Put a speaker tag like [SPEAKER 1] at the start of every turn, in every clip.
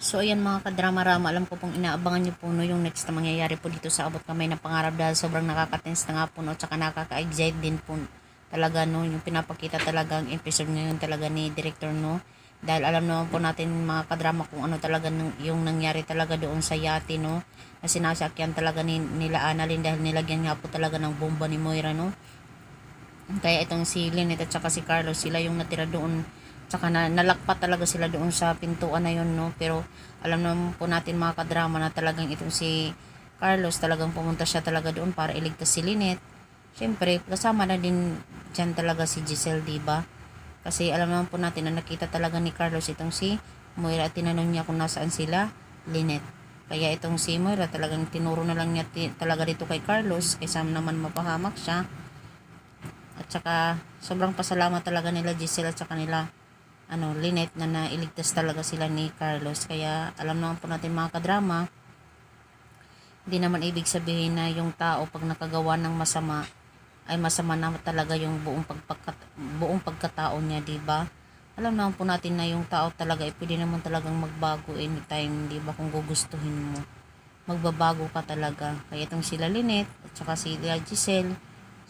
[SPEAKER 1] So ayan mga kadrama-rama, alam ko pong inaabangan nyo po no, yung next na mangyayari po dito sa Abot Kamay ng Pangarap dahil sobrang nakaka-tense na nga po no, tsaka nakaka-excite din po talaga no, yung pinapakita talagang episode ngayon talaga ni director no, dahil alam naman po natin mga kadrama kung ano talaga yung nangyari talaga doon sa yate no, na sinasakyan talaga nila Annalyn dahil nilagyan nga po talaga ng bomba ni Moira no. Kaya itong si Lynette at saka si Carlos, sila yung natira doon. Tsaka nalakpat talaga sila doon sa pintuan na yun, no? Pero alam naman po natin mga kadrama na talagang itong si Carlos, talagang pumunta siya talaga doon para iligtas si Lynette. Siyempre, kasama na din dyan talaga si Giselle, diba? Kasi alam naman po natin na nakita talaga ni Carlos itong si Moira at tinanong niya kung nasaan sila, Lynette. Kaya itong si Moira talagang tinuro na lang niya talaga dito kay Carlos kaysa naman mapahamak siya. At saka sobrang pasalamat talaga nila Giselle at saka nila Lynette na nailigtas talaga sila ni Carlos. Kaya alam naman po natin mga kadrama, hindi naman ibig sabihin na yung tao pag nakagawa ng masama ay masama na talaga yung buong pagkatao niya, diba? Alam naman po natin na yung tao talaga ay pwede naman talagang magbago anytime, diba? Kung gugustuhin mo, magbabago ka talaga. Kaya itong sila Lynette at saka sila Giselle,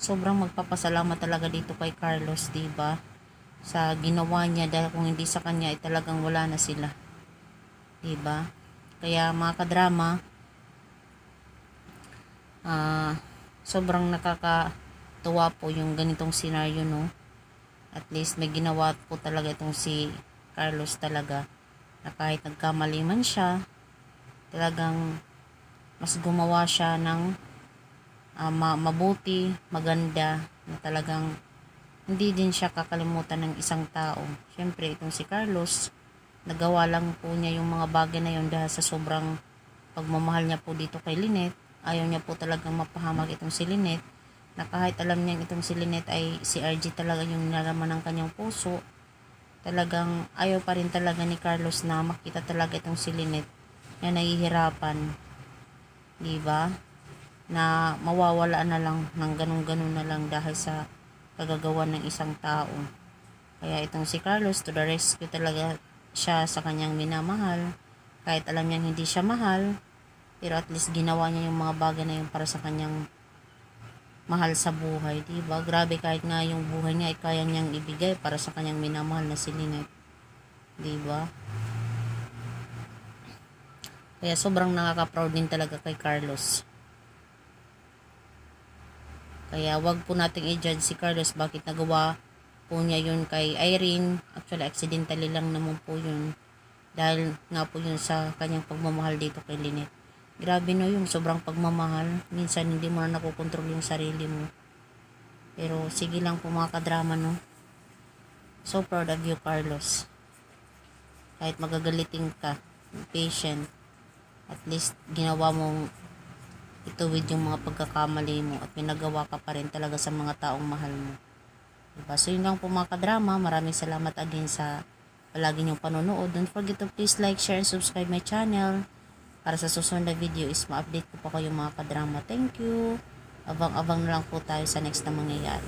[SPEAKER 1] sobrang magpapasalamat talaga dito kay Carlos, diba? Sa ginawa niya dahil kung hindi sa kanya ay talagang wala na sila, diba? Kaya mga kadrama, sobrang nakakatuwa po yung ganitong scenario no. At least may ginawa po talaga itong si Carlos talaga, na kahit nagkamali man siya, talagang mas gumawa siya ng mabuti, maganda, na talagang hindi din siya kakalimutan ng isang tao. Siyempre, itong si Carlos, nagawa lang po niya yung mga bagay na yun dahil sa sobrang pagmamahal niya po dito kay Lynette. Ayaw niya po talagang mapahamak itong si Lynette, na kahit alam niya itong si Lynette ay si RG talaga yung nalaman ng kanyang puso, talagang ayaw pa rin talaga ni Carlos na makita talaga itong si Lynette na nahihirapan, diba? Na mawawala na lang ng ganun-ganun na lang dahil sa kagagawa ng isang tao. Kaya itong si Carlos, to the rescue talaga siya sa kanyang minamahal. Kahit alam niyang hindi siya mahal, pero at least ginawa niya yung mga bagay na yun para sa kanyang mahal sa buhay, diba? Grabe, kahit nga yung buhay niya ay kaya niyang ibigay para sa kanyang minamahal na si Lynette, diba? Kaya sobrang nakaka-proud din talaga kay Carlos. Kaya wag po nating i-judge si Carlos bakit nagawa po niya yun kay Irene. Actually, accidentally lang naman po yun. Dahil nga po yun sa kanyang pagmamahal dito kay Lynette. Grabe no, yung sobrang pagmamahal. Minsan hindi mo na nakokontrol yung sarili mo. Pero sige lang po mga kadrama no. So proud of you, Carlos. Kahit magagaliting ka, patient, at least ginawa mong ituwid yung mga pagkakamali mo at pinagawa ka pa rin talaga sa mga taong mahal mo, diba? So yun lang po mga kadrama, maraming salamat again sa palagi niyong panonood. Don't forget to please like, share, and subscribe my channel para sa susunod na video is ma-update ko pa kayo mga kadrama. Thank you, abang-abang na lang po tayo sa next na mangyayari.